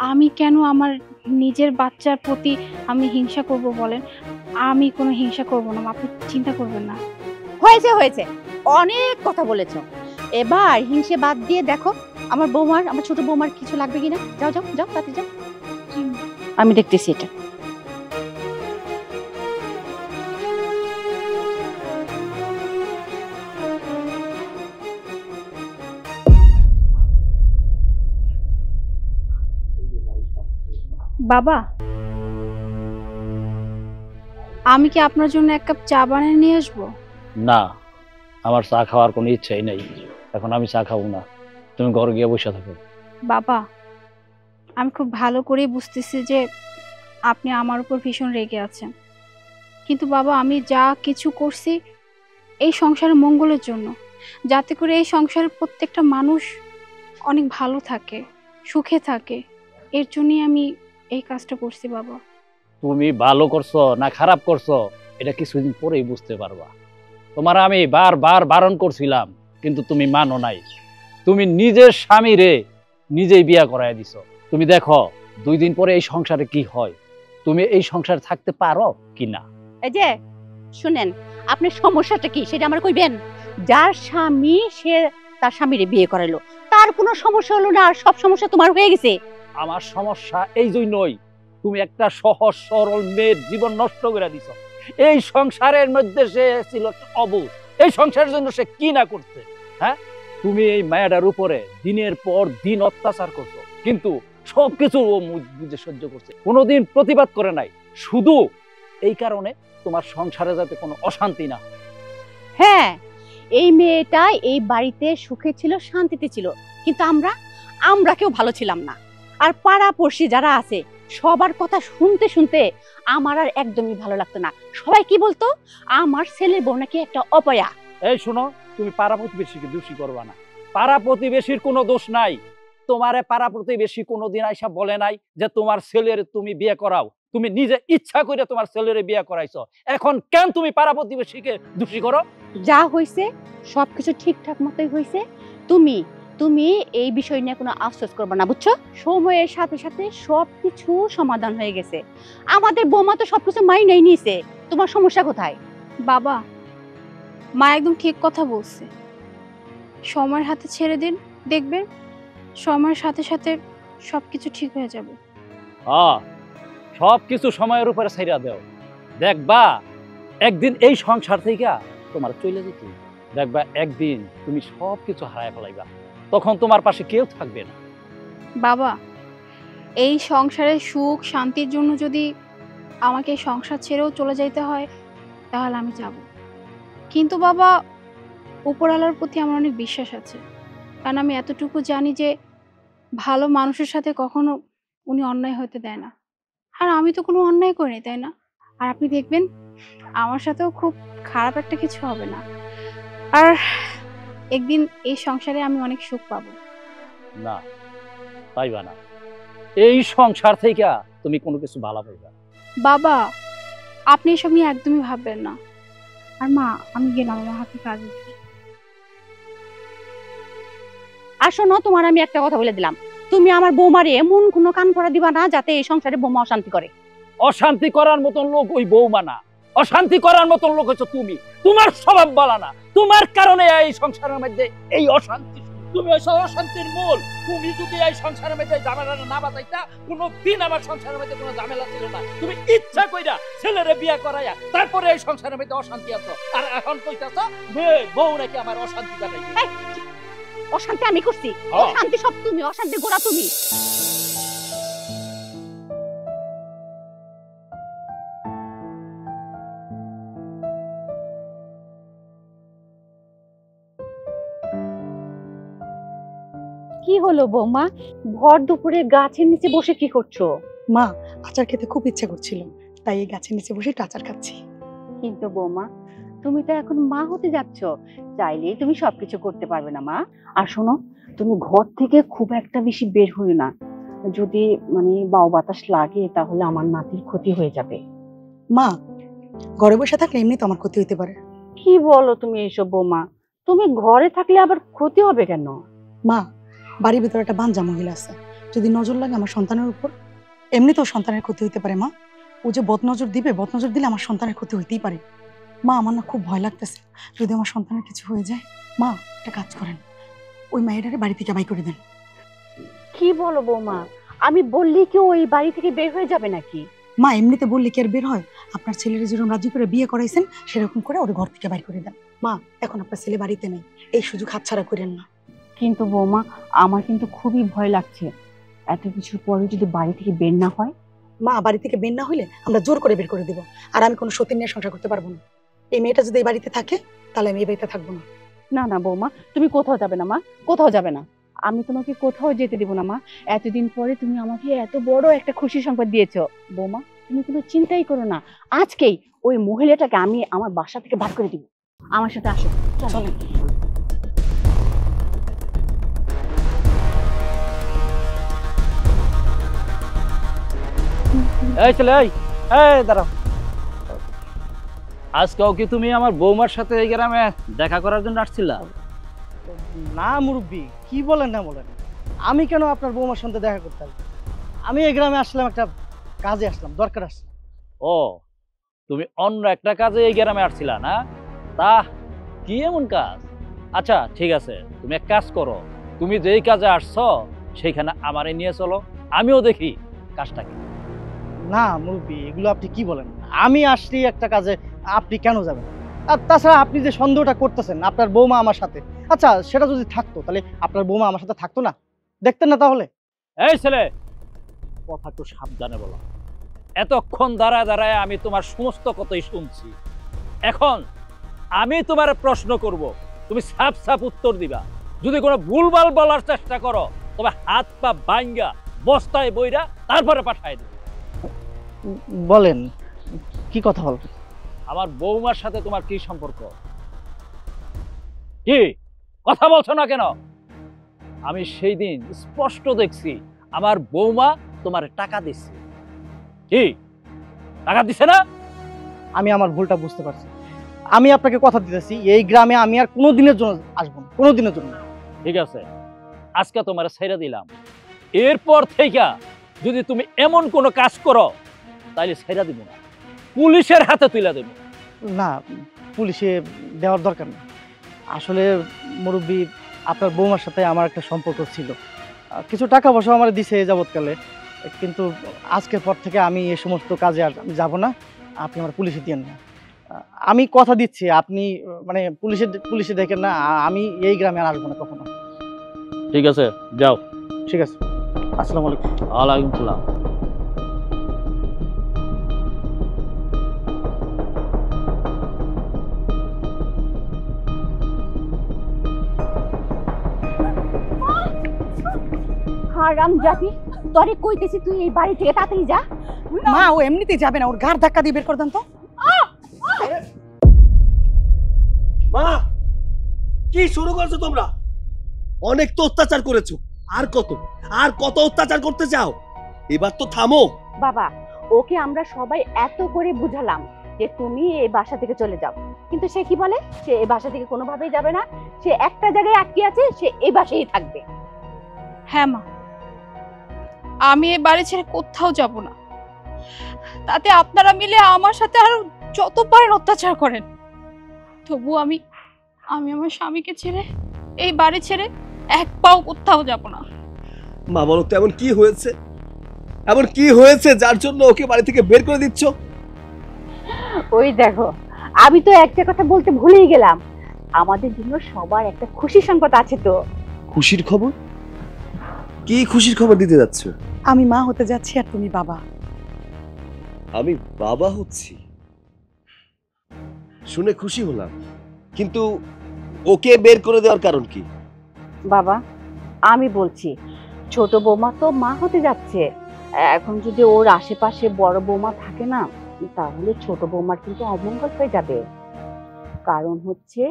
আমি কেন আমার নিজের বাচ্চার প্রতি আমি হিংসা করব বলেন? আমি কোনো হিংসা করব না, আপনি চিন্তা করবেন না। হয়েছে হয়েছে, অনেক কথা বলেছো, এবার হিংসে বাদ দিয়ে দেখো আমার বৌমার, আমার ছোট বৌমার কিছু লাগবে কিনা? যাও যাও যাও, তাতে যাও, আমি দেখতেছি এটা। বাবা, আমি কি আপনার জন্য এক কাপ চা বানিয়ে নিয়ে আসবো? না, আমার চা খাওয়ার কোনো ইচ্ছাই নেই, এখন আমি চা খাবো না, তুমি ঘরে গিয়ে বসে থাকো। বাবা, আমি খুব ভালো করেই বুঝতেছি যে আপনি আমার উপর ভীষণ রেগে আছেন, কিন্তু বাবা আমি যা কিছু করছি এই সংসারের মঙ্গলের জন্য, যাতে করে এই সংসারের প্রত্যেকটা মানুষ অনেক ভালো থাকে, সুখে থাকে, এর জন্যই আমি এই কাজটা করছি বাবা। তুমি ভালো করছো না খারাপ করছো এটা কিছুদিন পরেই বুঝতে পারবা। তোমার আমি বারবার বারণ করছিলাম, কিন্তু তুমি মানো নাই। তুমি নিজের স্বামীরে নিজেই বিয়া করায় দিছো। তুমি দেখো 2 দিন পরে এই সংসারে কি হয়, তুমি এই সংসারে থাকতে পারো কিনা। এই যে শুনেন, আপনার সমস্যাটা কি সেটা আমার কইবেন। যার স্বামী সে তার স্বামীরে বিয়ে করাইলো, তার কোনো সমস্যা হলো না, আর সব সমস্যা তোমার হয়ে গেছে। আমার সমস্যা এই জন্যই, তুমি একটা সহজ সরল মেয়ের জীবন নষ্ট করে দিছো। এই সংসারের মধ্যে সে ছিল অবুঝ, এই সংসারের জন্য সে কি না করতে। হ্যাঁ, তুমি এই মায়াটার উপরে দিনের পর দিন অত্যাচার করছো, কিন্তু সবকিছু ও মুখ বুঝে সহ্য করছে, কোনোদিন প্রতিবাদ করে নাই, শুধু এই কারণে তোমার সংসারে যাতে কোনো অশান্তি না। হ্যাঁ, এই মেয়েটা এই বাড়িতে সুখে ছিল, শান্তিতে ছিল, কিন্তু আমরা কেউ ভালো ছিলাম না। আর পাড়া পড়শি যারা আছে সবার কথা শুনতে শুনতে আমার আর একদমই ভালো লাগতো না। সবাই কি বলতো, আমার ছেলের বউ নাকি একটা অপয়া। এই শোনো, তুমি পাড়া প্রতিবেশীকে দোষী করবা না, পাড়া প্রতিবেশীর কোনো দোষ নাই। তোমারে পাড়া প্রতিবেশী কোনোদিন আইসা বলে নাই যে তোমার ছেলের তুমি বিয়ে করাও, তুমি নিজে ইচ্ছা করে তোমার ছেলের বিয়ে করাইছো, এখন কেন তুমি পাড়া প্রতিবেশীকে দোষী করো? যা হয়েছে সবকিছু ঠিকঠাক মতোই হয়েছে। তুমি তুমি এই বিষয় নিয়ে কোনো আফসোস করবে না, বুঝছো? সময়ের সাথে সাথে সবকিছু সমাধান হয়ে গেছে। আমাদের বৌমা তো সবকিছু মাইনাই নিয়েছে, তোমার সমস্যা কোথায়? বাবা, মা একদম ঠিক কথা বলছে, সময়ের হাতে ছেড়ে দিন, দেখবেন সময়ের সাথে সাথে সবকিছু ঠিক হয়ে যাবে। সবকিছু সময়ের উপরে ছাইরা দাও, দেখবা একদিন এই সংসার থেকে তোমার চলে যেত, দেখবা একদিন তুমি সবকিছু হারায় ফেলাইবা, তখন তোমার পাশে কেউ থাকবে না। বাবা, এই সংসারের সুখ শান্তির জন্য যদি আমাকে এই সংসার ছেড়েও চলে যাইতে হয় তাহলে আমি যাব, কিন্তু বাবা উপরওয়ালার প্রতি আমার অনেক বিশ্বাস আছে, কারণ আমি এতটুকু জানি যে ভালো মানুষের সাথে কখনো উনি অন্যায় হতে দেয় না, আর আমি তো কোনো অন্যায় করিনি, তাই না? আর আপনি দেখবেন আমার সাথেও খুব খারাপ একটা কিছু হবে না, আর একদিন এই সংসারে আমি অনেক সুখ পাবো। না, পাইবা না, এই সংসার থেকে তুমি কোনো কিছু ভালো পাইবা। বাবা, আপনি এসব নিয়ে একদমই ভাববেন না। আর মা, আমি গেলাম, আমার হাতে কাজ আছে। আর শোনো, তোমার আমি একটা কথা বলে দিলাম, তুমি আমার বৌমারে এমন কোনো কান করা দিবা না যাতে এই সংসারে বৌমা অশান্তি করে। অশান্তি করার মতন লোক ওই বৌমা না, অশান্তি করার মতন লোক হচ্ছে তুমি। তোমার স্বভাব বলা না, তোমার কারণে এই সংসারের মধ্যে এই অশান্তি, তুমি ওই অশান্তির মূল। তুমি যদি এই সংসারের মধ্যে ঝামেলা না বাঁচাইতা, কোনোদিন আমার সংসারের মধ্যে কোনো ঝামেলা ছিল না। তুমি ইচ্ছা কইরা ছেলেরে বিয়া করাইয়া তারপরে এই সংসারের মধ্যে অশান্তি আছো, আর এখন কইতাছ বউ নাকি আমার অশান্তি বানাই। অশান্তি আমি করছি? অশান্তি সব তুমি, অশান্তি গোড়া তুমি। কি হলো বৌমা, ভর দুপুরে গাছের নিচে বসে কি করছো? মা, আচার খেতে খুব ইচ্ছা করছিল, তাই এই গাছের নিচে বসে একটু আচার খাচ্ছি। কিন্তু বৌমা, তুমি তো এখন মা হতে যাচ্ছ, চাইলেই তুমি সবকিছু করতে পারবে না মা। আর শোনো, তুমি ঘর থেকে খুব একটা বেশি বের হইও না, যদি বায়ু বাতাস লাগে তাহলে আমার নাতির ক্ষতি হয়ে যাবে। মা, ঘরে বসে থাকলে এমনি তো আমার ক্ষতি হইতে পারে। কি বলো তুমি এসব বৌমা? তুমি ঘরে থাকলে আবার ক্ষতি হবে কেন? মা, বাড়ির ভিতরে একটা বাঞ্জা মহিলা আছে, যদি নজর লাগে আমার সন্তানের উপর, এমনি তো সন্তানের ক্ষতি হইতে পারে। মা, ও যে বদনজর দিবে, বদনজর দিলে আমার সন্তানের ক্ষতি হইতেই পারে। মা, আমার না খুব ভয় লাগতেছে, যদি আমার সন্তানের কিছু হয়ে যায়। মা, একটা কাজ করেন, ওই মায়েরারে বাড়ি থেকে বাই করে দেন। কি বলো বৌমা, আমি বললি কি ওই বাড়ি থেকে বের হয়ে যাবে নাকি? মা এমনিতে বললে কি আর বের হয়? আপনার ছেলের যেরকম রাজি করে বিয়ে করাইছেন সেরকম করে ওর ঘর থেকে বাইর করে দেন। মা এখন আপনার ছেলে বাড়িতে নেই, এই সুযোগ হাতছাড়া করেন না। কিন্তু বৌমা, আমার কিন্তু খুবই ভয় লাগছে, এত কিছুর পরে যদি বাড়ি থেকে বের না হয়। মা বাড়ি থেকে বের না হইলে আমরা জোর করে বের করে দিব, আর আমি কোনো সতীন নিয়ে সংসার করতে পারবো না। এই মেয়েটা যদি এই বাড়িতে থাকে তাহলে আমি এই বাড়িতে থাকবো না। না না বৌমা, তুমি কোথাও যাবে না মা, কোথাও যাবে না। আমি তোমাকে কোথাও যেতে দিব না মা। এতদিন পরে তুমি আমাকে এত বড় একটা খুশি সংবাদ দিয়েছো বৌমা, তুমি কোনো চিন্তাই করো না। আজকেই ওই মহিলাটাকে আমি আমার বাসা থেকে বার করে দিব। আমার সাথে আসো, চলো। এই ছেলে, এই এই দাঁড়াও। আজকেও কি তুমি আমার বৌমার সাথে এই গ্রামে দেখা করার জন্য আসছিলা? না মুরব্বি, কি বলেন না বলেন, আমি কেন আপনার বৌমার সঙ্গে দেখা করতে আসবো? আমি এই গ্রামে আসলাম একটা কাজে, আসলাম দরকার আসছে। ও, তুমি অন্য একটা কাজে এই গ্রামে আসছিলা না? তা কি এমন কাজ? আচ্ছা ঠিক আছে, তুমি এক কাজ করো, তুমি যেই কাজে আসছো সেইখানে আমারে নিয়ে চলো, আমিও দেখি কাজটা কি। না মুরব্বি, এগুলো আপনি কি বলেন? আমি আসছি একটা কাজে, আপনি কেন যাবেন? আর তাছাড়া আপনি যে সন্দেহটা করতেছেন আপনার বৌমা আমার সাথে, আচ্ছা সেটা যদি থাকতো তাহলে আপনার বৌমা আমার সাথে থাকতো না? দেখতেন না তাহলে? এই ছেলে, কথা একটু সাবধানে বলো। এতক্ষণ দাঁড়ায় দাঁড়ায় আমি তোমার সমস্ত কথাই শুনছি, এখন আমি তোমার প্রশ্ন করব, তুমি সাপ সাপ উত্তর দিবা। যদি কোনো ভুলভাল বলার চেষ্টা করো তবে হাত পা ভাঙ্গা বস্তায় বইরা তারপরে পাঠায় দেব। বলেন, কি কথা বলবেন? আমার বৌমার সাথে তোমার কি সম্পর্ক? কি কথা বলছো না কেন? আমি সেই দিন স্পষ্ট দেখছি আমার বৌমা তোমার টাকা দিচ্ছে। কি টাকা দিছে না? আমি আমার ভুলটা বুঝতে পারছি, আমি আপনাকে কথা দিতেছি এই গ্রামে আমি আর কোনো দিনের জন্য আসবো না, কোনো দিনের জন্য। ঠিক আছে, আজকে তোমার ছেড়ে দিলাম, এরপর থেকে যদি তুমি এমন কোনো কাজ করো তাহলে ছেড়ে দিব না, পুলিশের হাতে তুলে দেব। না, পুলিশে দেওয়ার দরকার নেই। আসলে মুরব্বী, আপনার বৌমার সাথে আমার একটা সম্পর্ক ছিল, কিছু টাকা পয়সা আমার দিছে এই যাবৎকালে, কিন্তু আজকের পর থেকে আমি এই সমস্ত কাজে আর আমি যাবো না। আপনি আমার পুলিশে দিয়েন না, আমি কথা দিচ্ছি, আপনি মানে পুলিশে দেখেন না, আমি এই গ্রামে আর আসবো না কখনো। ঠিক আছে, যাও। ঠিক আছে, আসসালামু আলাইকুম। ওয়ালাইকুম সালাম। হারাম জাতি, তোরে কইতেছি তুই এই বাড়ি থেকে তাড়াতাড়ি যা। মা ও এমনিতেই যাবে না, ওর ঘাড় ধাক্কা দিয়ে বের করে দেন তো। মা, কি শুরু করছো তোমরা? অনেক তো অত্যাচার করেছো, আর কত আর কত অত্যাচার করতে চাও? এবার তো থামো। বাবা, ওকে আমরা সবাই এত করে বুঝালাম যে তুমি এই বাসা থেকে চলে যাও, কিন্তু সে কি বলে? সে এই বাসা থেকে কোনোভাবেই যাবে না, সে একটা জায়গায় আটকে আছে, সে এই বাসায় থাকবে। হ্যাঁ মা, আমি এই বাড়ি ছেড়ে কোথাও যাব না, তাতে আপনারা মিলে আমার সাথে আরো যত পারেন অত্যাচার করেন, তবু আমি আমার স্বামীকে ছেড়ে এই বাড়ি ছেড়ে এক পাও কোথাও যাব না। মা বলো তো, এমন কি হয়েছে? এমন কি হয়েছে যার জন্য ওকে বাড়ি থেকে বের করে দিচ্ছ? ওই দেখো, আমি তো একটা কথা বলতে ভুলেই গেলাম, আমাদের জন্য সবার একটা খুশি সংবাদ আছে তো। খুশির খবর? কি খুশির খবর দিতে যাচ্ছ? আমি মা হতে যাচ্ছি আর তুমি বাবা। আমি বাবা হচ্ছি শুনে খুশি হলাম, কিন্তু ওকে বের করে দেওয়ার কারণ কি? বাবা, আমি বলছি, ছোট বৌমা তো মা হতে যাচ্ছে, এখন যদি ওর আশেপাশে বড় বৌমা থাকে না, তাহলে ছোট বৌমার কিন্তু অমঙ্গল হয়ে যাবে। কারণ হচ্ছে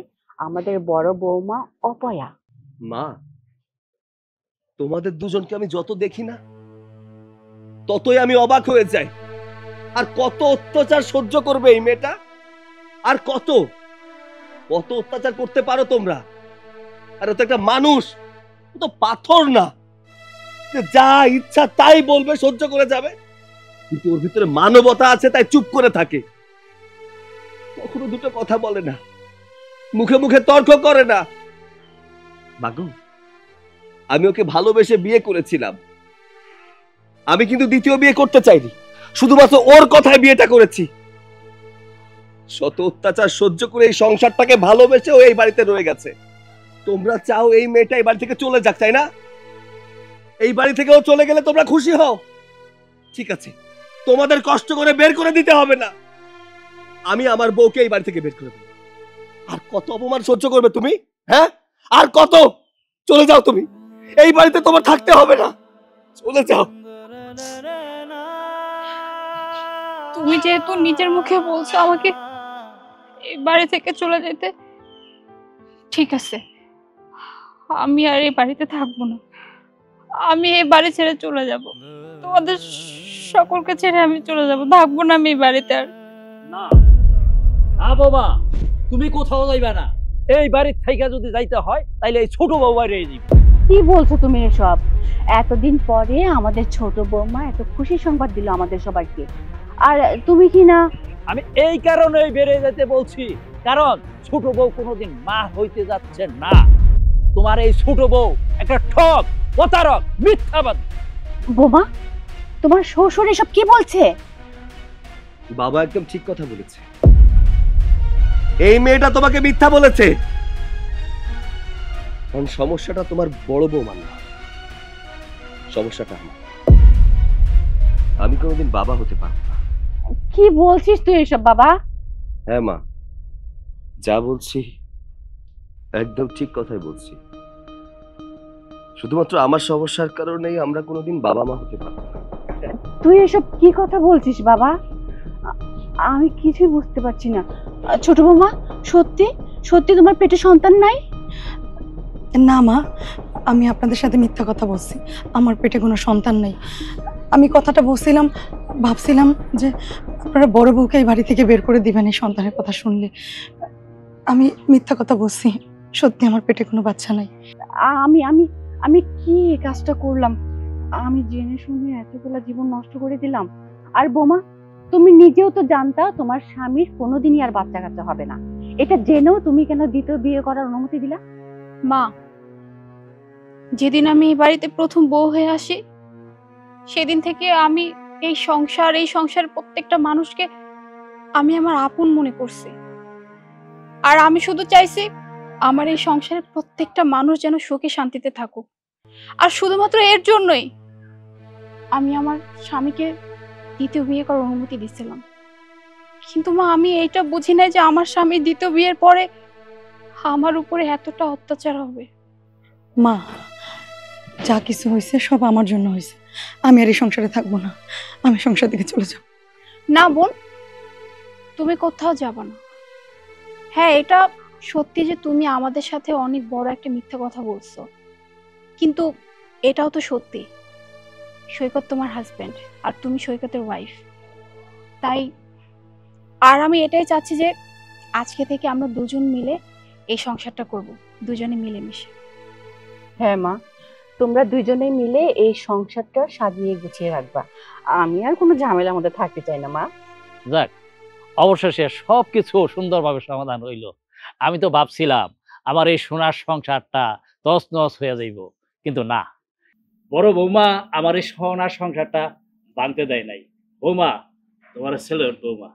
আমাদের বড় বৌমা অপয়া। মা, তোমাদের দুজনকে আমি যত দেখি না ততই আমি অবাক হয়ে যাই। আর কত অত্যাচার সহ্য করবে এই মেয়েটা? আর কত কত অত্যাচার করতে পারো তোমরা? আর ও তো একটা মানুষ, ও তো পাথর না যে যা ইচ্ছা তাই বলবে, সহ্য করে যাবে। কিন্তু ওর ভিতরে মানবতা আছে, তাই চুপ করে থাকে, কখনো দুটো কথা বলে না, মুখে মুখে তর্ক করে না। মাগো, আমি ওকে ভালোবেসে বিয়ে করেছিলাম। আমি কিন্তু দ্বিতীয় বিয়ে করতে চাইনি, শুধুমাত্র ওর কথায় বিয়েটা করেছি। শত অত্যাচার সহ্য করে এই সংসারটাকে ভালোবেসে ও এই বাড়িতে রয়ে গেছে। তোমরা চাও এই মেয়েটা এই বাড়ি থেকে চলে যাক, তাই না? এই বাড়ি থেকে ও চলে গেলে তোমরা খুশি হও? ঠিক আছে, তোমাদের কষ্ট করে বের করে দিতে হবে না। আমি আমার বউকে এই বাড়ি থেকে বের করে দেবো। আর কত অপমান সহ্য করবে তুমি? হ্যাঁ, আর কত? চলে যাও তুমি, এই বাড়িতে তোমার থাকতে হবে না, চলে যাও। তুমি যেহেতু নিজের মুখে বলছো আমাকে এই বাড়ি থেকে চলে যেতে, ঠিক আছে, আমি আর এই বাড়িতে থাকবো না। আমি এই বাড়ি ছেড়ে চলে যাব, তোমাদের সকলকে ছেড়ে আমি চলে যাব, থাকবো না আমি এই বাড়িতে আর। না না বাবা, তুমি কোথাও যাইবা না। এই বাড়ির থেকে যদি যাইতে হয় তাইলে এই ছোট বউ বাইরে যাইবে। কি বলছো তুমি এসব? এতদিন পরে আমাদের ছোট বৌমা এত খুশি সংবাদ দিল আমাদের সবাইকে, আর তুমি কি না? আমি এই কারণেই বেড়ে যেতে বলছি, কারণ ছোট বউ কোনোদিন মা হইতে যাচ্ছে না। তোমার এই ছোট বউ একটা ঠক, প্রতারক, মিথ্যাবাদী। বৌমা, তোমার শ্বশুর এসব কি বলছে? বাবা একদম ঠিক কথা বলেছে। এই মেয়েটা তোমাকে মিথ্যা বলেছে, কারণ সমস্যাটা তোমার বড় বউ না, সমস্যাটা আমার। আমি কোনোদিন বাবা হতে পারবো না। কি বলছিস তুই এসব বাবা? হ্যাঁ মা, যা বলছি একদম ঠিক কথাই বলছি। শুধুমাত্র আমার সমস্যার কারণেই আমরা কোনোদিন বাবা মা হতে পারবো না। তুই এসব কি কথা বলছিস বাবা? আমি কিছুই বুঝতে পারছি না। ছোট বৌমা, সত্যি সত্যি তোমার পেটে সন্তান নাই? না মা, আমি আপনাদের সাথে মিথ্যা কথা বলছি। আমার পেটে কোনো সন্তান নেই। আমি কথাটা বলছিলাম, ভাবছিলাম যে আপনারা বড় বউকে এই বাড়ি থেকে বের করে দিবেন এই সন্তানের কথা শুনলে। আমি মিথ্যা কথা বলছি, সত্যি আমার পেটে কোনো বাচ্চা নাই। আমি আমি আমি কি এই কাজটা করলাম? আমি জেনে শুনে এতগুলা জীবন নষ্ট করে দিলাম। আর বোমা, তুমি নিজেও তো জানতা তোমার স্বামীর কোনোদিনই আর বাচ্চা কাচ্চা হবে না। এটা জেনেও তুমি কেন দ্বিতীয় বিয়ে করার অনুমতি দিলা? মা, যেদিন আমি এই বাড়িতে প্রথম বউ হয়ে আসি, সেদিন থেকে আমি এই সংসার প্রত্যেকটা মানুষকে আমি আমার আপন মনে করছি। আর আমি শুধু চাইছি আমার এই সংসারের প্রত্যেকটা মানুষ যেন সুখে শান্তিতে থাকুক। আর শুধুমাত্র এর জন্যই আমি আমার স্বামীকে দ্বিতীয় বিয়ে করার অনুমতি দিচ্ছিলাম। কিন্তু মা, আমি এইটা বুঝি নাই যে আমার স্বামী দ্বিতীয় বিয়ের পরে আমার উপরে এতটা অত্যাচার হবে। মা, যা কিছু হয়েছে সব আমার জন্য হয়েছে। আমি আর এই সংসারে থাকবো না, আমি সংসার থেকে চলে যাব। না বোন, তুমি কোথাও যাবে না। হ্যাঁ, এটা সত্যি যে তুমি আমাদের সাথে অনেক বড় একটা মিথ্যা কথা বলছো, কিন্তু এটাও তো সত্যি সৈকত তোমার হাজবেন্ড আর তুমি সৈকতের ওয়াইফ। তাই আর আমি এটাই চাচ্ছি যে আজকে থেকে আমরা দুজন মিলে এই সংসারটা করব, দুজনে মিলেমিশে। হ্যাঁ মা, তোমরা দুইজনেই মিলে এই সংসারটা সাজিয়ে গুছিয়ে রাখবা। আমি আর কোনো ঝামেলার মধ্যে থাকতে চাই না মা। যাক, অবশেষে সবকিছু সুন্দরভাবে সমাধান হইল। আমি তো ভাবছিলাম আমার এই সোনার সংসারটা তছনছ হয়ে যাইব, কিন্তু না, বড় বৌমা আমার এই সোনার সংসারটা ভাঙতে দেয় নাই। বৌমা, তোমার ছেলের বৌমা।